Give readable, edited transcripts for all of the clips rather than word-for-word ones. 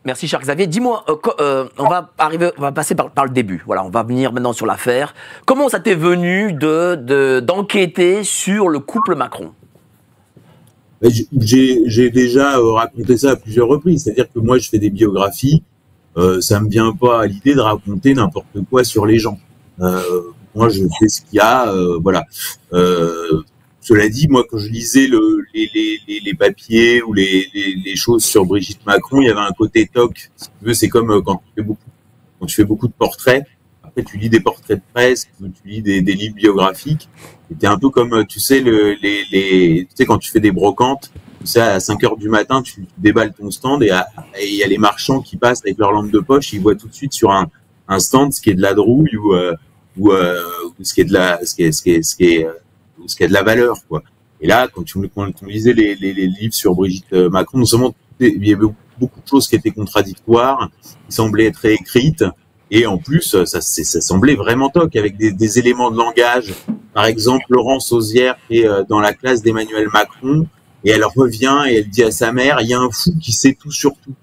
Merci, cher Xavier. Dis-moi, on va passer par le début. Voilà, on va venir maintenant sur l'affaire. Comment ça t'est venu d'enquêter sur le couple Macron? J'ai déjà raconté ça à plusieurs reprises. C'est-à-dire que moi, je fais des biographies. Ça me vient pas à l'idée de raconter n'importe quoi sur les gens. Moi, je fais ce qu'il y a. Voilà. Cela dit, moi, quand je lisais les papiers ou les choses sur Brigitte Macron, il y avait un côté toc. Si tu veux, c'est comme quand tu fais beaucoup de portraits. Après, tu lis des portraits de presse, tu lis des livres biographiques. C'était un peu comme, tu sais, tu sais, quand tu fais des brocantes, tu sais, à 5 heures du matin, tu déballes ton stand et il y a les marchands qui passent avec leur lampe de poche, ils voient tout de suite sur un stand ce qui est de la drouille ou ce qui est de la valeur, quoi. Et là, quand on lisait les livres sur Brigitte Macron, non seulement il y avait beaucoup de choses qui étaient contradictoires, qui semblaient être réécrites, et en plus, ça semblait vraiment toc, avec des éléments de langage. Par exemple, Laurence Auzière qui est dans la classe d'Emmanuel Macron, et elle revient et elle dit à sa mère, il y a un fou qui sait tout sur tout.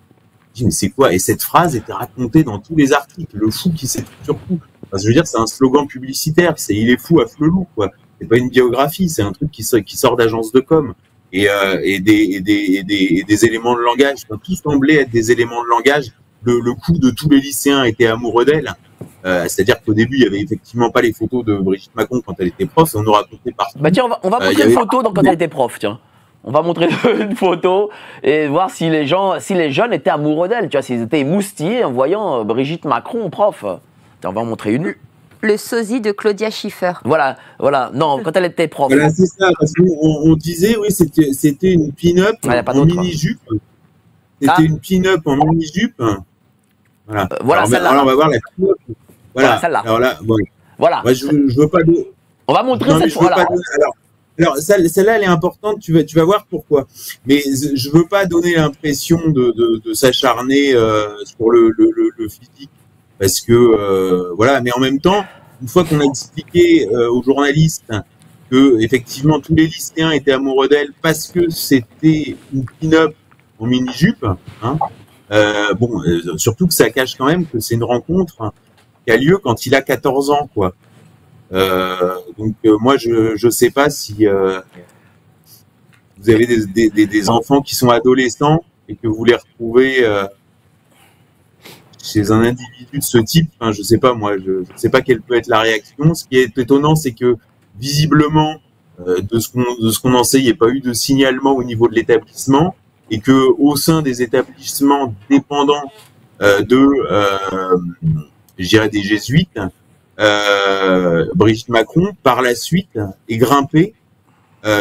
Je dis, mais c'est quoi? Et cette phrase était racontée dans tous les articles, le fou qui sait tout sur tout. Enfin, je veux dire, c'est un slogan publicitaire, c'est il est fou à flelou, quoi. C'est pas une biographie, c'est un truc qui sort d'agence de com. Et des éléments de langage, tout semblait être des éléments de langage. Le coup de tous les lycéens était amoureux d'elle. C'est-à-dire qu'au début, il y avait effectivement pas les photos de Brigitte Macron quand elle était prof, et on nous racontait partout. Bah tiens, on va montrer une photo quand elle était prof, tiens. On va montrer une photo et voir si les jeunes étaient amoureux d'elle, tu vois, s'ils étaient émoustillés en voyant Brigitte Macron prof. Tiens, on va en montrer une. Le sosie de Claudia Schiffer. Voilà. Non, quand elle était prof. Voilà, c'est ça, parce qu'on disait, oui, c'était une pin-up en mini-jupe. C'était une pin-up en mini-jupe. Voilà. Voilà celle-là. Alors, on va voir la pin-up. Voilà celle-là. Alors là, voilà. Moi, je veux pas de... On va montrer cette fois-là. Alors celle-là, elle est importante. Tu vas voir pourquoi. Mais je veux pas donner l'impression de s'acharner sur le physique, parce que voilà. Mais en même temps, une fois qu'on a expliqué aux journalistes que effectivement tous les lycéens étaient amoureux d'elle parce que c'était une pin-up en mini-jupe, hein, surtout que ça cache quand même que c'est une rencontre qui a lieu quand il a 14 ans, quoi. Donc moi je sais pas si vous avez des enfants qui sont adolescents et que vous les retrouvez chez un individu de ce type. Enfin, je sais pas, moi je sais pas quelle peut être la réaction. Ce qui est étonnant, c'est que visiblement de ce qu'on en sait, il n'y a pas eu de signalement au niveau de l'établissement, et que au sein des établissements dépendants je dirais des jésuites, Brigitte Macron par la suite est grimpée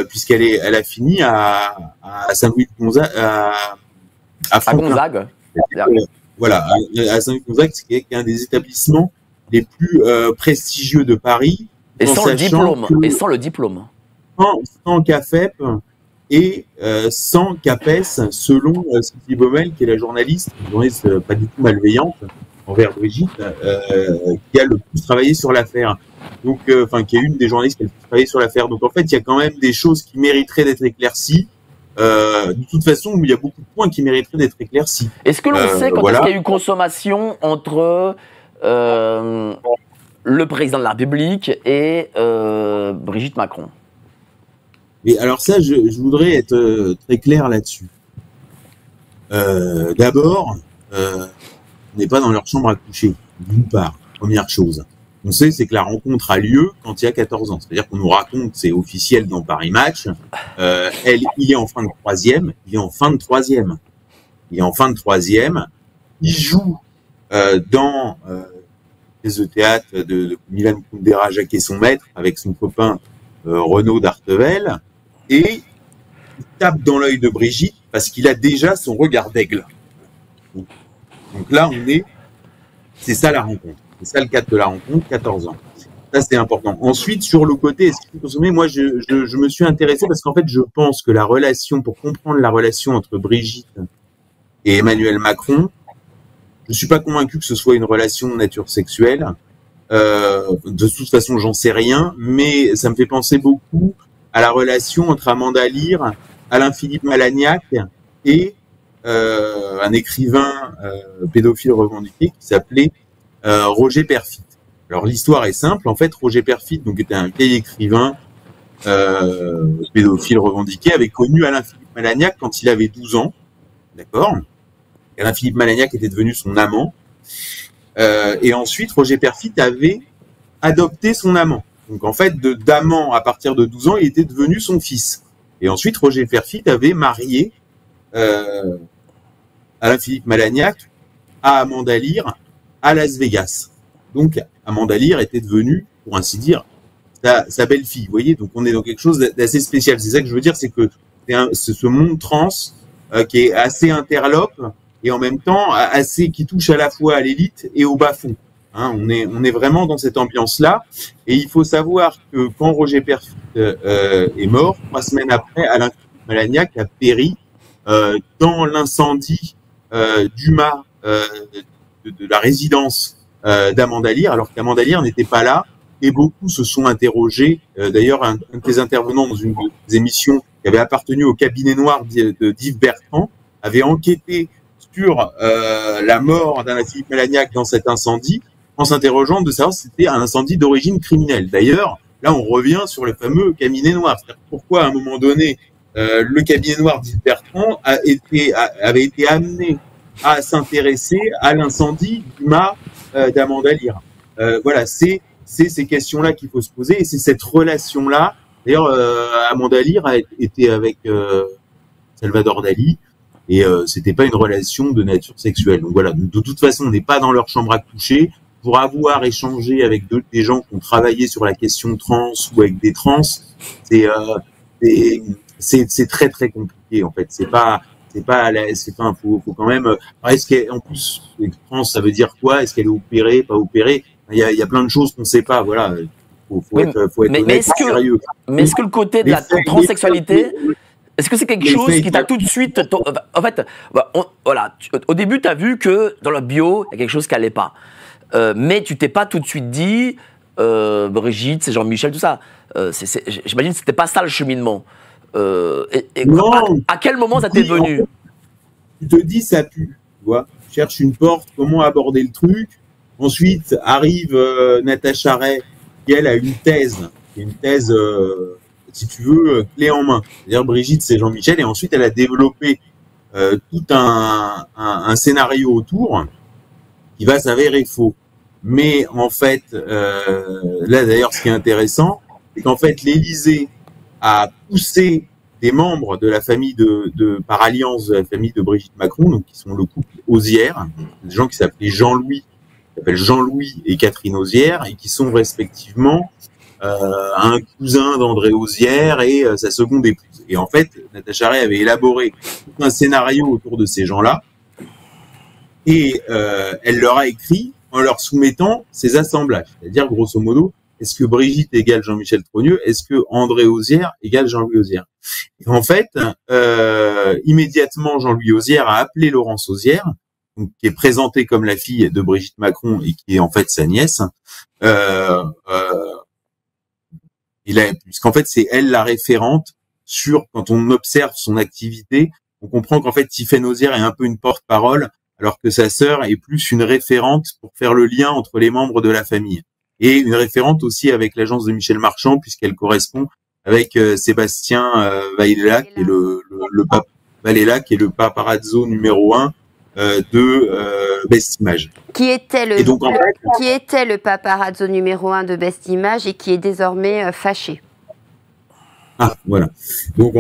puisqu'elle a fini à Saint-Louis-de-Gonzague, à Gonzague. Voilà, à Saint-Louis-de-Gonzague, qui est un des établissements les plus prestigieux de Paris, et sans le diplôme, sans CAFEP et sans CAPES, selon Sylvie Baumel, qui est la journaliste pas du tout malveillante envers Brigitte, qui a le plus travaillé sur l'affaire. Donc, qui est une des journalistes qui a le plus travaillé sur l'affaire. Donc, en fait, il y a quand même des choses qui mériteraient d'être éclaircies. De toute façon, il y a beaucoup de points qui mériteraient d'être éclaircis. Est-ce que l'on sait quand est-ce qu'il y a eu consommation entre le président de la République et Brigitte Macron? Et alors ça, je voudrais être très clair là-dessus. D'abord, on n'est pas dans leur chambre à coucher, d'une part, première chose. On sait, c'est que la rencontre a lieu quand il y a 14 ans. C'est-à-dire qu'on nous raconte, c'est officiel dans Paris Match, il est en fin de troisième, il joue dans pièce de théâtre de Milan Kundera, Jacques et son maître, avec son copain Renaud d'Artevel, et il tape dans l'œil de Brigitte parce qu'il a déjà son regard d'aigle. Donc là, c'est ça la rencontre. C'est ça le cadre de la rencontre, 14 ans. Ça, c'est important. Ensuite, sur le côté, est-ce qu'il faut consommer? Moi, je me suis intéressé parce qu'en fait, je pense que pour comprendre la relation entre Brigitte et Emmanuel Macron, je suis pas convaincu que ce soit une relation de nature sexuelle. De toute façon, j'en sais rien, mais ça me fait penser beaucoup à la relation entre Amanda Lear, Alain-Philippe Malagnac et un écrivain pédophile revendiqué qui s'appelait Roger Perfit. Alors l'histoire est simple, en fait Roger Perfit donc était un vieil écrivain pédophile revendiqué, avait connu Alain-Philippe Malagnac quand il avait 12 ans, d'accord. Alain-Philippe Malagnac était devenu son amant, et ensuite Roger Perfit avait adopté son amant. Donc en fait d'amant à partir de 12 ans, il était devenu son fils. Et ensuite Roger Perfit avait marié Alain-Philippe Malagnac à Amanda Lear à Las Vegas. Donc Amanda Lear était devenue, pour ainsi dire, sa belle-fille. Vous voyez, donc on est dans quelque chose d'assez spécial. C'est ça que je veux dire, c'est que c'est ce monde trans qui est assez interlope et en même temps assez qui touche à la fois à l'élite et au bas-fond. Hein, on est vraiment dans cette ambiance-là. Et il faut savoir que quand Roger Perfit est mort, 3 semaines après, Alain Malagnac a péri dans l'incendie du mât de la résidence d'Amanda Lear, alors qu'Amanda Lear n'était pas là. Et beaucoup se sont interrogés. D'ailleurs, un des intervenants dans une des émissions qui avait appartenu au cabinet noir d'Yves Bertrand avait enquêté sur la mort d'Alain-Philippe Malagnac dans cet incendie, en s'interrogeant de savoir si c'était un incendie d'origine criminelle. D'ailleurs, là, on revient sur le fameux cabinet noir. C'est-à-dire pourquoi, à un moment donné, le cabinet noir d'Yves Bertrand avait été amené à s'intéresser à l'incendie du mât d'Amanda Lear. Voilà, c'est ces questions-là qu'il faut se poser et c'est cette relation-là. D'ailleurs, Amanda Lear a été avec Salvador Dali et c'était pas une relation de nature sexuelle. Donc voilà, de toute façon, on n'est pas dans leur chambre à coucher. Pour avoir échangé avec des gens qui ont travaillé sur la question trans ou avec des trans, c'est très très compliqué en fait. Faut quand même. Est-ce qu'en plus trans, ça veut dire quoi? Est-ce qu'elle est opérée, pas opérée? Il y a plein de choses qu'on ne sait pas, voilà. Faut être honnête, sérieux. Mais est-ce que le côté de la transsexualité, est-ce que c'est quelque chose qui t'a tout de suite... En fait, voilà, au début, tu as vu que dans la bio, il y a quelque chose qui n'allait pas. Mais tu t'es pas tout de suite dit, Brigitte, c'est Jean-Michel, tout ça. J'imagine que c'était pas ça le cheminement. Non. À quel moment ça t'est venu? Tu te dis, ça pue, tu vois. Tu cherches une porte, comment aborder le truc. Ensuite, arrive Natacha Ray, qui elle a une thèse, si tu veux, clé en main. C'est-à-dire Brigitte, c'est Jean-Michel, et ensuite elle a développé tout un scénario autour qui va s'avérer faux. Mais en fait, là d'ailleurs, ce qui est intéressant, c'est qu'en fait l'Élysée a poussé des membres de la famille par alliance de la famille de Brigitte Macron, donc qui sont le couple Ozière, des gens qui s'appelaient Jean-Louis et Catherine Ozière, et qui sont respectivement un cousin d'André Ozière et sa seconde épouse. Et en fait, Natacha Ray avait élaboré tout un scénario autour de ces gens-là, et elle leur a écrit en leur soumettant ces assemblages. C'est-à-dire, grosso modo, est-ce que Brigitte égale Jean-Michel Trogneux? Est-ce que André Ozière égale Jean-Louis Ozière? Et en fait, immédiatement, Jean-Louis Ozière a appelé Laurence Ozière, donc, qui est présentée comme la fille de Brigitte Macron et qui est en fait sa nièce. Puisqu'en fait, c'est elle la référente quand on observe son activité, on comprend qu'en fait, Tiffaine Ozière est un peu une porte-parole, alors que sa sœur est plus une référente pour faire le lien entre les membres de la famille. Et une référente aussi avec l'agence de Michel Marchand, puisqu'elle correspond avec Sébastien Vallela, qui est Vallela, qui est le paparazzo numéro 1 de Best Image. Qui était le paparazzo numéro 1 de Best Image et qui est désormais fâché. Ah, voilà. Donc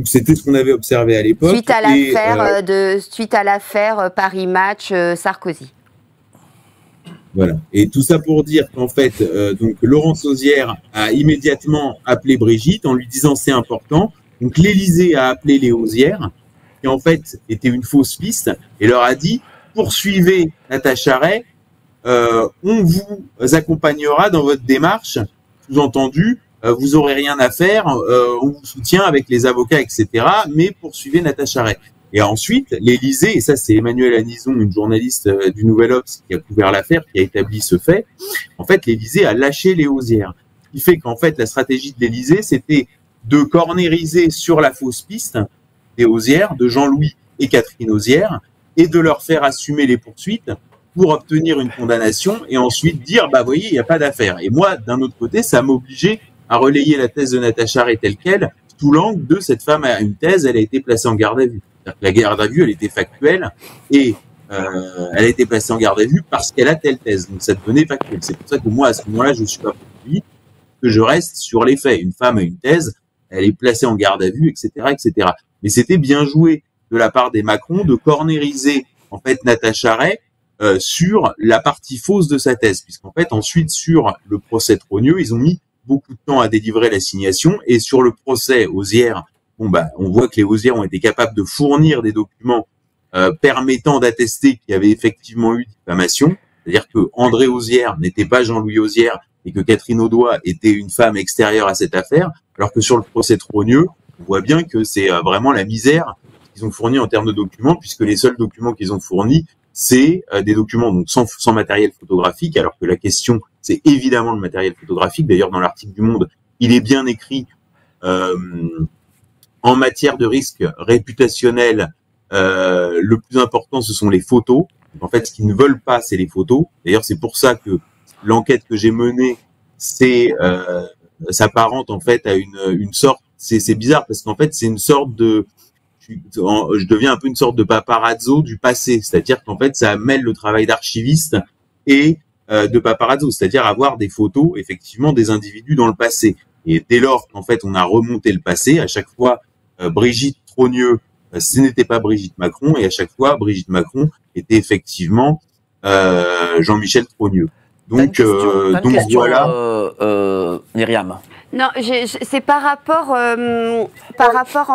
c'était ce qu'on avait observé à l'époque. Suite à l'affaire Paris Match Sarkozy. Voilà. Et tout ça pour dire qu'en fait, donc Laurence Ozière a immédiatement appelé Brigitte en lui disant c'est important. Donc l'Élysée a appelé les Ozières, qui en fait était une fausse piste, et leur a dit poursuivez Natacha Ray, on vous accompagnera dans votre démarche. Sous-entendu, vous aurez rien à faire, on vous soutient avec les avocats, etc. Mais poursuivez Natacha Ray. Et ensuite, l'Élysée, et ça c'est Emmanuelle Anison, une journaliste du Nouvel Obs qui a couvert l'affaire, qui a établi ce fait, en fait l'Élysée a lâché les Ozières. Ce qui fait qu'en fait la stratégie de l'Élysée, c'était de cornériser sur la fausse piste des Ozières, de Jean-Louis et Catherine Auzière, et de leur faire assumer les poursuites pour obtenir une condamnation et ensuite dire, bah, voyez, il n'y a pas d'affaire. Et moi, d'un autre côté, ça m'obligeait à relayer la thèse de Natacha Ray telle quelle, sous l'angle de cette femme a une thèse, elle a été placée en garde à vue. C'est-à-dire que la garde à vue, elle était factuelle et elle a été placée en garde à vue parce qu'elle a telle thèse. Donc ça devenait factuel. C'est pour ça que moi, à ce moment-là, je suis pas poursuivi, que je reste sur les faits. Une femme a une thèse, elle est placée en garde à vue, etc., etc. Mais c'était bien joué de la part des Macron de cornériser en fait Natacha Ray sur la partie fausse de sa thèse, puisqu'en fait ensuite sur le procès Trogneux, ils ont mis beaucoup de temps à délivrer l'assignation, et sur le procès Auzière, bon bah on voit que les Auzière ont été capables de fournir des documents permettant d'attester qu'il y avait effectivement eu diffamation, c'est-à-dire que André Auzière n'était pas Jean-Louis Auzière et que Catherine Audois était une femme extérieure à cette affaire, alors que sur le procès Trogneux, on voit bien que c'est vraiment la misère qu'ils ont fourni en termes de documents, puisque les seuls documents qu'ils ont fournis, c'est des documents donc sans matériel photographique, alors que la question, c'est évidemment le matériel photographique. D'ailleurs, dans l'article du Monde, il est bien écrit en matière de risque réputationnel, le plus important, ce sont les photos. Donc, en fait, ce qu'ils ne veulent pas, c'est les photos. D'ailleurs, c'est pour ça que l'enquête que j'ai menée, s'apparente en fait à une sorte. C'est bizarre parce qu'en fait, c'est une sorte de je deviens un peu une sorte de paparazzo du passé, c'est-à-dire qu'en fait ça mêle le travail d'archiviste et de paparazzo, c'est-à-dire avoir des photos effectivement des individus dans le passé. Et dès lors qu'en fait on a remonté le passé, à chaque fois Brigitte Trogneux, ce n'était pas Brigitte Macron, et à chaque fois Brigitte Macron était effectivement Jean-Michel Trogneux. Donc, voilà. Myriam. Non, c'est par rapport en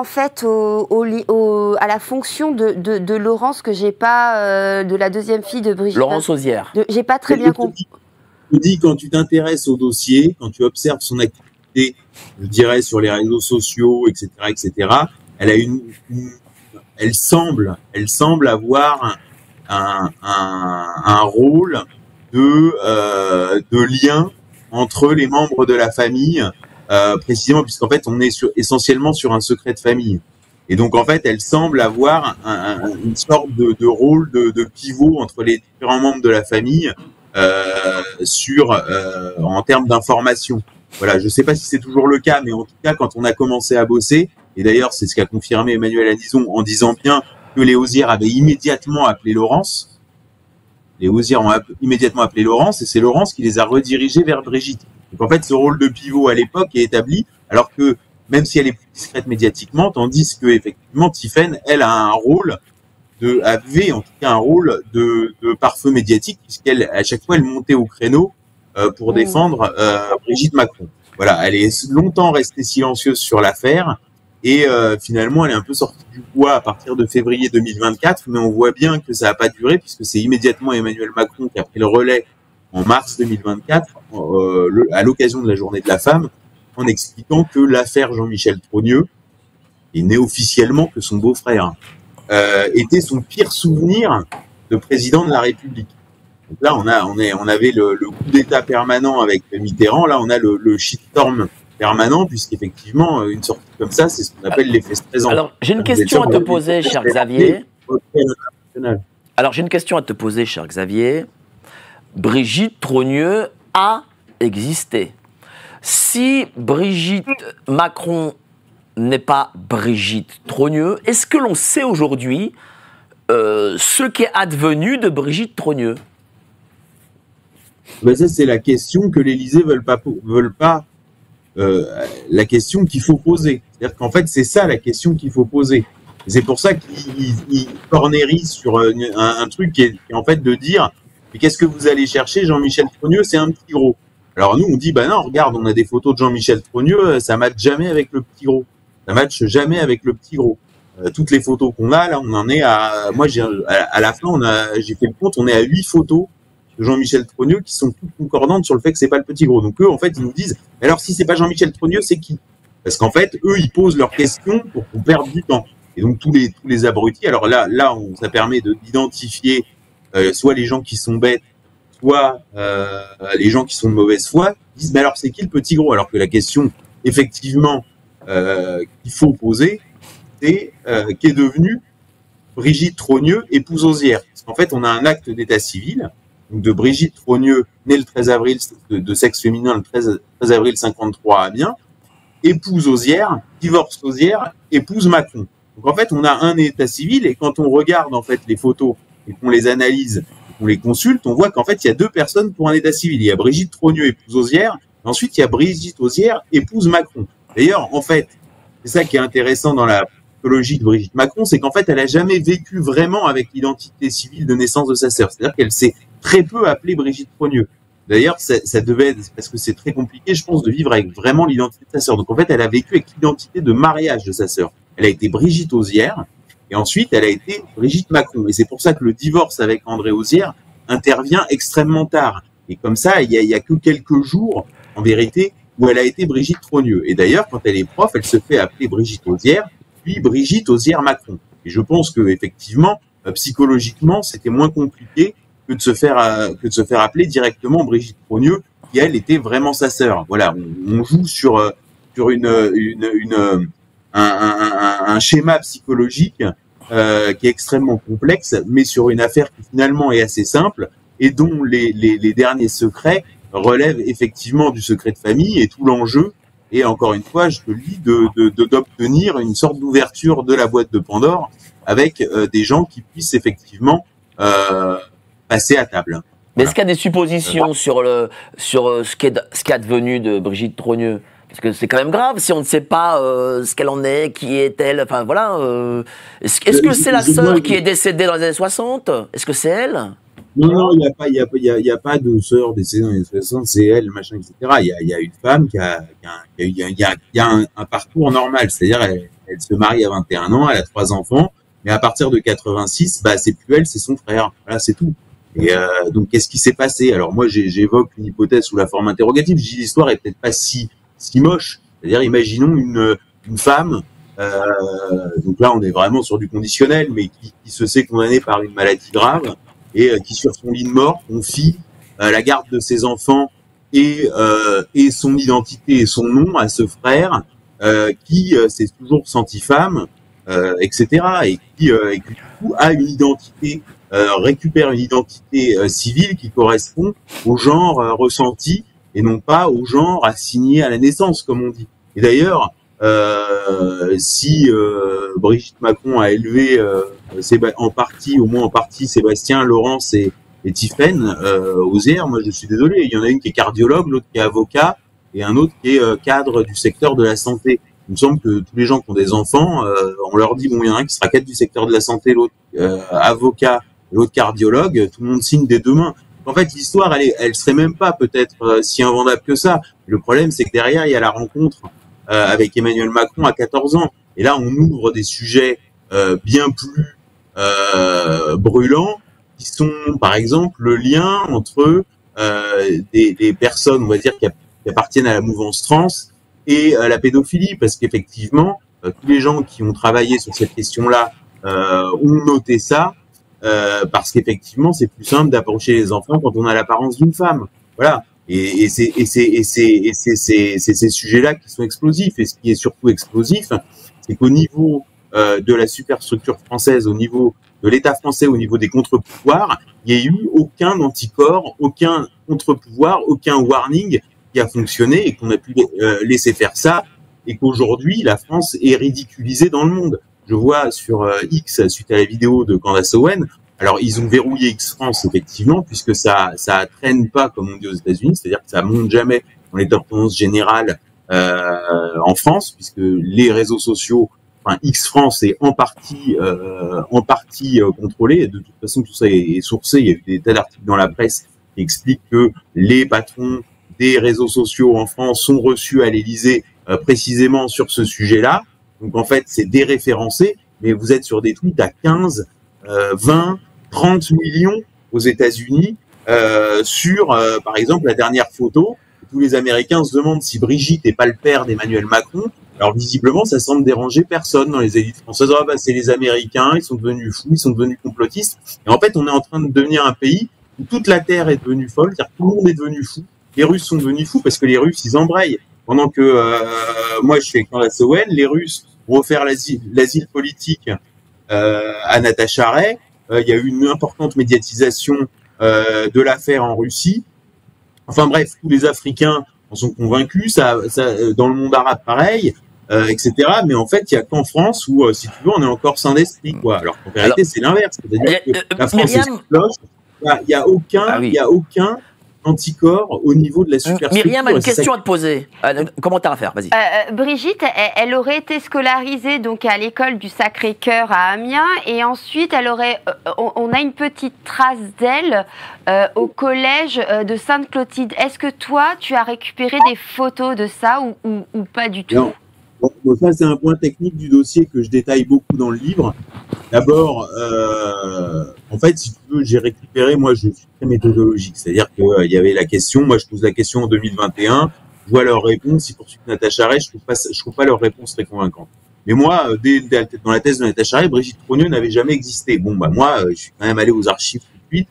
fait à la fonction de Laurence que j'ai pas de la deuxième fille de Brigitte. Laurence Auzière. J'ai pas très bien compris. Je dis quand tu t'intéresses au dossier, quand tu observes son activité, je dirais sur les réseaux sociaux, etc., elle a elle semble avoir un rôle de lien entre les membres de la famille, précisément puisqu'en fait on est essentiellement sur un secret de famille, et donc en fait elle semble avoir une sorte de rôle de pivot entre les différents membres de la famille en termes d'information. Voilà, je sais pas si c'est toujours le cas, mais en tout cas quand on a commencé à bosser, et d'ailleurs c'est ce qu'a confirmé Emmanuel Aniston en disant bien que les Auzière avaient immédiatement appelé Laurence. Les Auzière ont immédiatement appelé Laurence, et c'est Laurence qui les a redirigés vers Brigitte. Donc en fait, ce rôle de pivot à l'époque est établi, alors que même si elle est plus discrète médiatiquement, tandis que effectivement Tiphaine, elle a un rôle avait en tout cas un rôle de pare-feu médiatique, puisqu'elle à chaque fois elle montait au créneau pour défendre Brigitte Macron. Voilà, elle est longtemps restée silencieuse sur l'affaire. Et finalement, elle est un peu sortie du bois à partir de février 2024, mais on voit bien que ça n'a pas duré, puisque c'est immédiatement Emmanuel Macron qui a pris le relais en mars 2024, à l'occasion de la Journée de la Femme, en expliquant que l'affaire Jean-Michel Trogneux, et né officiellement que son beau-frère, était son pire souvenir de président de la République. Donc là, on avait le coup d'État permanent avec Mitterrand, là on a le shitstorm permanent, puisqu'effectivement, une sortie comme ça, c'est ce qu'on appelle l'effet stressant. Alors, j'ai une question à te poser, cher Xavier. Brigitte Trogneux a existé. Si Brigitte Macron n'est pas Brigitte Trogneux, est-ce que l'on sait aujourd'hui ce qui est advenu de Brigitte Trogneux? Ben ça, c'est la question que l'Élysée veulent pas la question qu'il faut poser. C'est-à-dire qu'en fait, c'est ça la question qu'il faut poser. C'est pour ça qu'ils cornérisent sur un truc qui est en fait de dire mais qu'est-ce que vous allez chercher, Jean-Michel Trogneux, c'est un petit gros. Alors nous, on dit bah non, regarde, on a des photos de Jean-Michel Trogneux, ça matche jamais avec le petit gros. Ça matche jamais avec le petit gros. Toutes les photos qu'on a, là, on en est à... Moi, à la fin, j'ai fait le compte, on est à 8 photos de Jean-Michel Trogneux qui sont toutes concordantes sur le fait que c'est pas le petit gros. Donc eux, en fait, ils nous disent, alors si c'est pas Jean-Michel Trogneux, c'est qui? Parce qu'en fait, eux, ils posent leurs questions pour qu'on perde du temps. Et donc tous les abrutis, alors là, ça permet d'identifier soit les gens qui sont bêtes, soit les gens qui sont de mauvaise foi, disent, mais alors c'est qui le petit gros? Alors que la question, effectivement, qu'il faut poser, c'est qu'est devenu Brigitte Trogneux, épouse Osière. Parce qu'en fait, on a un acte d'état civil donc de Brigitte Trogneux, née le 13 avril, de sexe féminin le 13 avril 53 à Amiens, épouse Osière, divorce Osière, épouse Macron. Donc en fait, on a un état civil et quand on regarde en fait les photos et qu'on les analyse, qu'on les consulte, on voit qu'en fait, il y a deux personnes pour un état civil. Il y a Brigitte Trogneux, épouse Osière, et ensuite il y a Brigitte Osière, épouse Macron. D'ailleurs, en fait, c'est ça qui est intéressant dans la psychologie de Brigitte Macron, c'est qu'en fait, elle a jamais vécu vraiment avec l'identité civile de naissance de sa sœur. C'est-à-dire qu'elle s'est très peu appelée Brigitte Trogneux. D'ailleurs, ça devait être, parce que c'est très compliqué, je pense, de vivre avec vraiment l'identité de sa sœur. Donc en fait, elle a vécu avec l'identité de mariage de sa sœur. Elle a été Brigitte Osière, et ensuite, elle a été Brigitte Macron. Et c'est pour ça que le divorce avec André Osière intervient extrêmement tard. Et comme ça, il y a que quelques jours, en vérité, où elle a été Brigitte Trogneux. Et d'ailleurs, quand elle est prof, elle se fait appeler Brigitte Osière, puis Brigitte Osière Macron. Et je pense que effectivement, psychologiquement, c'était moins compliqué que de se faire appeler directement Brigitte Trogneux, qui elle était vraiment sa sœur. Voilà, on joue sur un schéma psychologique qui est extrêmement complexe, mais sur une affaire qui finalement est assez simple et dont les derniers secrets relèvent effectivement du secret de famille, et tout l'enjeu et encore une fois, je te le dis, d'obtenir une sorte d'ouverture de la boîte de Pandore avec des gens qui puissent effectivement passer à table. Mais est-ce qu'il y a des suppositions sur ce qui est advenu de Brigitte Trogneux? Parce que c'est quand même grave si on ne sait pas ce qu'elle en est, qui est-elle, enfin voilà. Est-ce que c'est la sœur qui est décédée dans les années 60? Est-ce que c'est elle? Non, il n'y a pas de sœur décédée dans les années 60, c'est elle, machin, etc. Il y a une femme qui a un parcours normal, c'est-à-dire elle se marie à 21 ans, elle a 3 enfants, mais à partir de 86, bah c'est plus elle, c'est son frère. Voilà, c'est tout. Et donc qu'est-ce qui s'est passé? Alors moi j'évoque une hypothèse sous la forme interrogative. Je dis l'histoire est peut-être pas si moche. C'est-à-dire imaginons une femme. Donc là on est vraiment sur du conditionnel, mais qui se sait condamnée par une maladie grave et qui sur son lit de mort confie la garde de ses enfants et son identité et son nom à ce frère qui s'est toujours senti femme, etc. Et qui du coup a une identité, récupère une identité civile qui correspond au genre ressenti et non pas au genre assigné à la naissance, comme on dit. Et d'ailleurs, si Brigitte Macron a élevé en partie, au moins en partie, Sébastien, Laurence et Tiphaine Osière, moi je suis désolé, il y en a une qui est cardiologue, l'autre qui est avocat et un autre qui est cadre du secteur de la santé. Il me semble que tous les gens qui ont des enfants, on leur dit, bon, il y en a un qui sera cadre du secteur de la santé, l'autre avocat, l'autre cardiologue, tout le monde signe des deux mains. En fait, l'histoire, elle serait même pas peut-être si invendable que ça. Le problème, c'est que derrière, il y a la rencontre avec Emmanuel Macron à 14 ans. Et là, on ouvre des sujets bien plus brûlants, qui sont, par exemple, le lien entre des personnes, on va dire, qui appartiennent à la mouvance trans et la pédophilie, parce qu'effectivement, tous les gens qui ont travaillé sur cette question-là ont noté ça, parce qu'effectivement, c'est plus simple d'approcher les enfants quand on a l'apparence d'une femme. Voilà. Et c'est ces sujets-là qui sont explosifs. Et ce qui est surtout explosif, c'est qu'au niveau de la superstructure française, au niveau de l'État français, au niveau des contre-pouvoirs, il n'y a eu aucun anticorps, aucun contre-pouvoir, aucun warning qui a fonctionné et qu'on a pu laisser faire ça, et qu'aujourd'hui, la France est ridiculisée dans le monde. Je vois sur X, suite à la vidéo de Candace Owen, alors ils ont verrouillé X France, effectivement, puisque ça traîne pas, comme on dit aux États-Unis, c'est-à-dire que ça monte jamais dans les top tendances générales en France, puisque les réseaux sociaux, enfin X France est en partie contrôlé. De toute façon, tout ça est sourcé. Il y a eu des tas d'articles dans la presse qui expliquent que les patrons des réseaux sociaux en France sont reçus à l'Élysée précisément sur ce sujet-là. Donc en fait, c'est déréférencé, mais vous êtes sur des tweets à 15, 20, 30 millions aux États-Unis sur, par exemple, la dernière photo. Tous les Américains se demandent si Brigitte n'est pas le père d'Emmanuel Macron. Alors visiblement, ça semble déranger personne dans les élites françaises. Ah bah c'est les Américains, ils sont devenus fous, ils sont devenus complotistes. Et en fait, on est en train de devenir un pays où toute la Terre est devenue folle, c'est-à-dire que tout le monde est devenu fou. Les Russes sont devenus fous parce que les Russes, ils embrayent. Pendant que moi, je suis avec Candace Owen, les Russes ont offert l'asile politique à Natacha Ray. Il y a eu une importante médiatisation de l'affaire en Russie. Enfin bref, tous les Africains en sont convaincus. Ça, dans le monde arabe, pareil, etc. Mais en fait, il y a qu'en France où, si tu veux, on est encore sain d'esprit, quoi. Alors qu'en vérité, c'est l'inverse. C'est-à-dire que la France est sous cloche. Il y a aucun anticorps au niveau de la superstructure. Myriam a une question à te poser. Commentaire à faire, vas-y. Brigitte, elle aurait été scolarisée donc à l'école du Sacré-Cœur à Amiens et ensuite on a une petite trace d'elle au collège de Sainte-Clotilde. Est-ce que toi, tu as récupéré des photos de ça ou pas du tout? Non. Bon, ça, c'est un point technique du dossier que je détaille beaucoup dans le livre. D'abord, en fait, si tu veux, j'ai récupéré, moi, je suis très méthodologique. C'est-à-dire qu'il y avait la question, moi, je pose la question en 2021, je vois leur réponse, ils poursuivent Natacha Ray, je trouve pas leur réponse très convaincante. Mais moi, dans la thèse de Natacha Ray, Brigitte Trogneux n'avait jamais existé. Bon, bah, moi, je suis quand même allé aux archives tout de suite,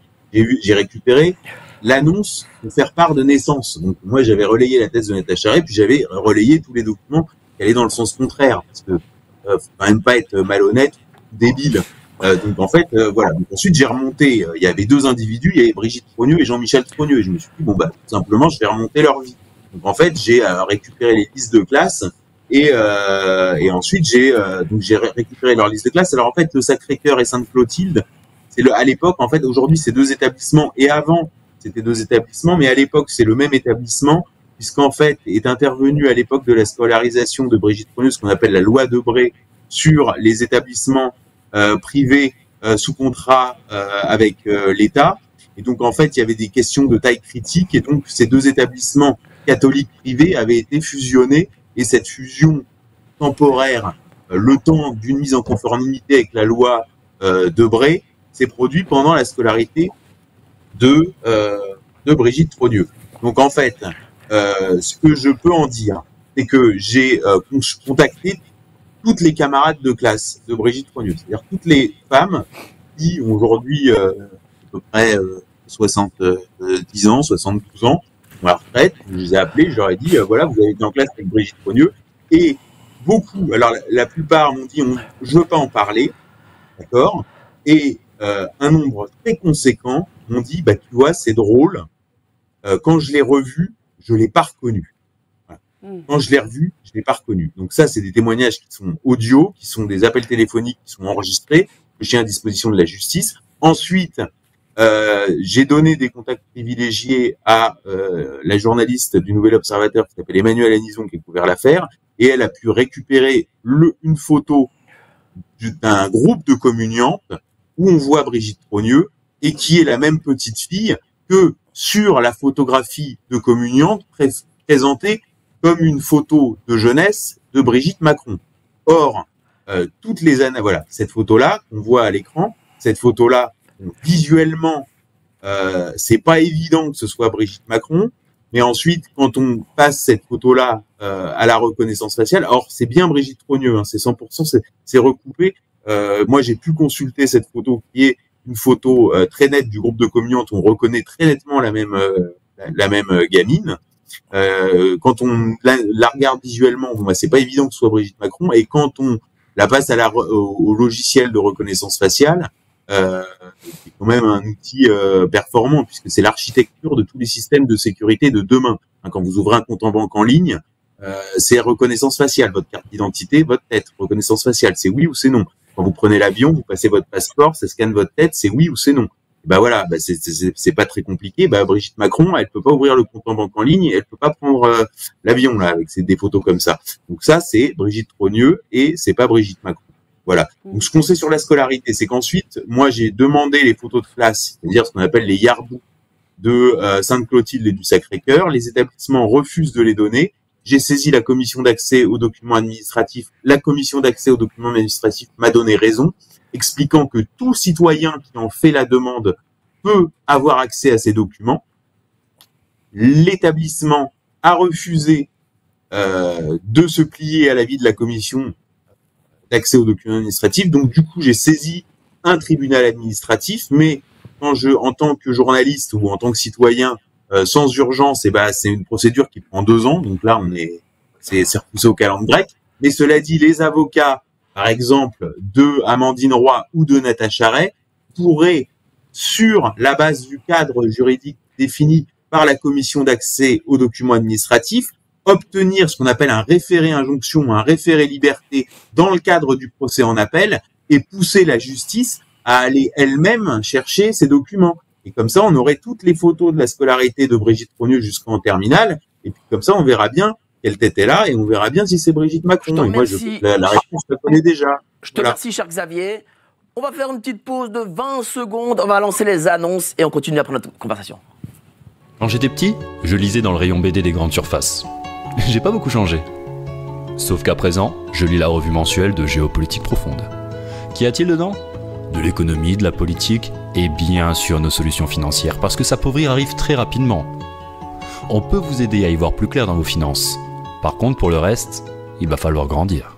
j'ai récupéré l'annonce de faire part de naissance. Donc, moi, j'avais relayé la thèse de Natacha Ray, puis j'avais relayé tous les documents qui allaient dans le sens contraire, parce que faut quand même pas être malhonnête, débile. Donc en fait, voilà. Donc, ensuite, j'ai remonté. Il y avait deux individus, il y avait Brigitte Trogneux et Jean-Michel Trogneux, et je me suis dit bon bah tout simplement, je vais remonter leur vie. Donc en fait, j'ai récupéré les listes de classe et ensuite j'ai récupéré leur liste de classe. Alors en fait, le Sacré-Cœur et Sainte-Clotilde, à l'époque en fait, aujourd'hui c'est deux établissements et avant c'était deux établissements, mais à l'époque c'est le même établissement. Puisqu'en fait, est intervenu à l'époque de la scolarisation de Brigitte Trogneux, ce qu'on appelle la loi Debré, sur les établissements privés sous contrat avec l'État. Et donc, en fait, il y avait des questions de taille critique. Et donc, ces deux établissements catholiques privés avaient été fusionnés. Et cette fusion temporaire, le temps d'une mise en conformité avec la loi Debré, s'est produit pendant la scolarité de Brigitte Trogneux. Donc, en fait, ce que je peux en dire, c'est que j'ai contacté toutes les camarades de classe de Brigitte Trogneux, c'est-à-dire toutes les femmes qui ont aujourd'hui à peu près 70 ans, 72 ans, à la retraite. Je les ai appelés, je leur ai dit, voilà, vous avez été en classe avec Brigitte Trogneux, et beaucoup, alors la plupart m'ont dit, je veux pas en parler, d'accord, et un nombre très conséquent m'ont dit, bah tu vois, c'est drôle, quand je l'ai revue, je l'ai pas reconnu. Voilà. Quand je l'ai revu, je l'ai pas reconnu. Donc ça, c'est des témoignages qui sont audio, qui sont des appels téléphoniques qui sont enregistrés, que j'ai à disposition de la justice. Ensuite, j'ai donné des contacts privilégiés à la journaliste du Nouvel Observateur qui s'appelle Emmanuelle Anison, qui a couvert l'affaire, et elle a pu récupérer une photo d'un groupe de communiantes où on voit Brigitte Trogneux et qui est la même petite fille que sur la photographie de communiante présentée comme une photo de jeunesse de Brigitte Macron. Or, toutes les années, voilà, cette photo-là qu'on voit à l'écran, cette photo-là, visuellement, c'est pas évident que ce soit Brigitte Macron, mais ensuite, quand on passe cette photo-là à la reconnaissance faciale, or c'est bien Brigitte Trogneux, hein, c'est 100%, c'est recoupé. Moi, j'ai pu consulter cette photo qui est une photo très nette du groupe de communiantes, on reconnaît très nettement la même gamine. Quand on la regarde visuellement, bon, bah, c'est pas évident que ce soit Brigitte Macron, et quand on la passe au logiciel de reconnaissance faciale, c'est quand même un outil performant, puisque c'est l'architecture de tous les systèmes de sécurité de demain. Hein, quand vous ouvrez un compte en banque en ligne, c'est reconnaissance faciale, votre carte d'identité, votre tête, reconnaissance faciale, c'est oui ou c'est non. Quand vous prenez l'avion, vous passez votre passeport, ça scanne votre tête, c'est oui ou c'est non. Bah voilà, bah c'est pas très compliqué. Bah Brigitte Macron, elle peut pas ouvrir le compte en banque en ligne, elle peut pas prendre l'avion là avec des photos comme ça. Donc ça, c'est Brigitte Trogneux et c'est pas Brigitte Macron. Voilà. Donc ce qu'on sait sur la scolarité, c'est qu'ensuite, moi j'ai demandé les photos de classe, c'est-à-dire ce qu'on appelle les yarbous de Sainte-Clotilde et du Sacré-Cœur. Les établissements refusent de les donner. J'ai saisi la commission d'accès aux documents administratifs. La commission d'accès aux documents administratifs m'a donné raison, expliquant que tout citoyen qui en fait la demande peut avoir accès à ces documents. L'établissement a refusé de se plier à l'avis de la commission d'accès aux documents administratifs. Donc du coup, j'ai saisi un tribunal administratif, mais en tant que journaliste ou en tant que citoyen, sans urgence, c'est une procédure qui prend 2 ans. Donc là, c'est repoussé au calendrier grec. Mais cela dit, les avocats par exemple, de Amandine Roy ou de Natacha Ray, pourraient, sur la base du cadre juridique défini par la commission d'accès aux documents administratifs, obtenir ce qu'on appelle un référé injonction ou un référé liberté dans le cadre du procès en appel et pousser la justice à aller elle-même chercher ces documents. Et comme ça, on aurait toutes les photos de la scolarité de Brigitte Trogneux jusqu'en terminale. Et puis comme ça, on verra bien quelle tête est là et on verra bien si c'est Brigitte Macron. Et moi, la réponse, je la connais déjà. Je te remercie, cher Xavier. On va faire une petite pause de 20 secondes. On va lancer les annonces et on continue après notre conversation. Quand j'étais petit, je lisais dans le rayon BD des grandes surfaces. J'ai pas beaucoup changé. Sauf qu'à présent, je lis la revue mensuelle de Géopolitique Profonde. Qu'y a-t-il dedans ? De l'économie, de la politique et bien sûr nos solutions financières, parce que s'appauvrir arrive très rapidement. On peut vous aider à y voir plus clair dans vos finances. Par contre, pour le reste, il va falloir grandir.